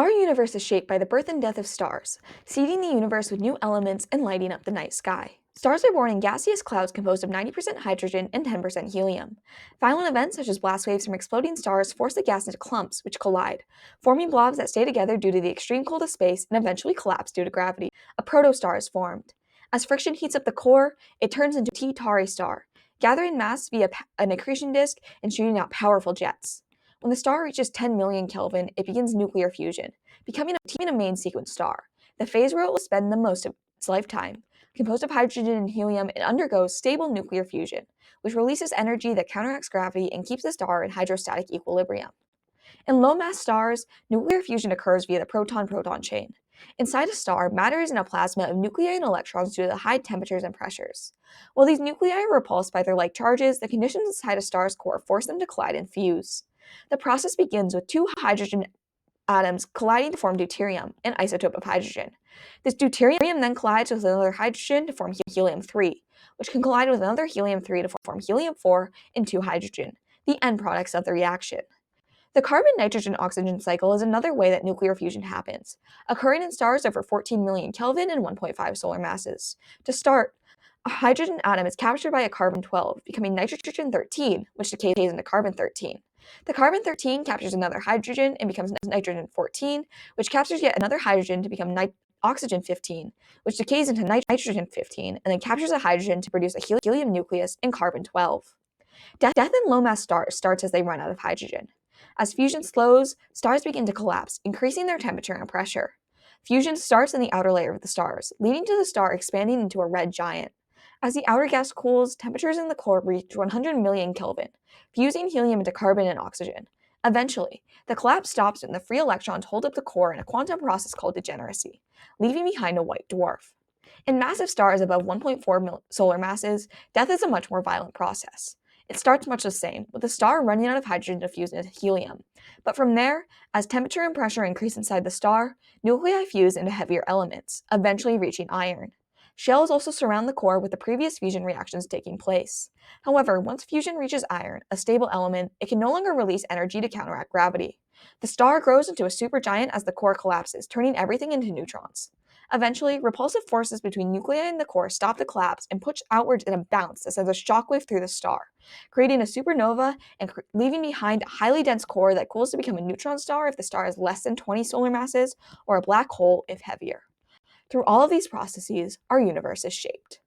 Our universe is shaped by the birth and death of stars, seeding the universe with new elements and lighting up the night sky. Stars are born in gaseous clouds composed of 90% hydrogen and 10% helium. Violent events such as blast waves from exploding stars force the gas into clumps, which collide, forming blobs that stay together due to the extreme cold of space and eventually collapse due to gravity. A protostar is formed. As friction heats up the core, it turns into a T-Tauri star, gathering mass via an accretion disk and shooting out powerful jets. When the star reaches 10 million Kelvin, it begins nuclear fusion, becoming a main sequence star, the phase where it will spend the most of its lifetime. Composed of hydrogen and helium, it undergoes stable nuclear fusion, which releases energy that counteracts gravity and keeps the star in hydrostatic equilibrium. In low-mass stars, nuclear fusion occurs via the proton-proton chain. Inside a star, matter is in a plasma of nuclei and electrons due to the high temperatures and pressures. While these nuclei are repulsed by their like charges, the conditions inside a star's core force them to collide and fuse. The process begins with two hydrogen atoms colliding to form deuterium, an isotope of hydrogen. This deuterium then collides with another hydrogen to form helium-3, which can collide with another helium-3 to form helium-4 and two hydrogen, the end products of the reaction. The carbon-nitrogen-oxygen cycle is another way that nuclear fusion happens, occurring in stars over 14 million Kelvin and 1.5 solar masses. To start, a hydrogen atom is captured by a carbon-12, becoming nitrogen-13, which decays into carbon-13. The carbon-13 captures another hydrogen and becomes nitrogen-14, which captures yet another hydrogen to become oxygen-15, which decays into nitrogen-15 and then captures a hydrogen to produce a helium nucleus and carbon-12. Death in low-mass stars starts as they run out of hydrogen. As fusion slows, stars begin to collapse, increasing their temperature and pressure. Fusion starts in the outer layer of the stars, leading to the star expanding into a red giant. As the outer gas cools, temperatures in the core reach 100 million Kelvin, fusing helium into carbon and oxygen. Eventually, the collapse stops and the free electrons hold up the core in a quantum process called degeneracy, leaving behind a white dwarf. In massive stars above 1.4 solar masses, death is a much more violent process. It starts much the same, with the star running out of hydrogen to fuse into helium. But from there, as temperature and pressure increase inside the star, nuclei fuse into heavier elements, eventually reaching iron. Shells also surround the core with the previous fusion reactions taking place. However, once fusion reaches iron, a stable element, it can no longer release energy to counteract gravity. The star grows into a supergiant as the core collapses, turning everything into neutrons. Eventually, repulsive forces between nuclei and the core stop the collapse and push outwards in a bounce that sends a shockwave through the star, creating a supernova and leaving behind a highly dense core that cools to become a neutron star if the star is less than 20 solar masses, or a black hole if heavier. Through all of these processes, our universe is shaped.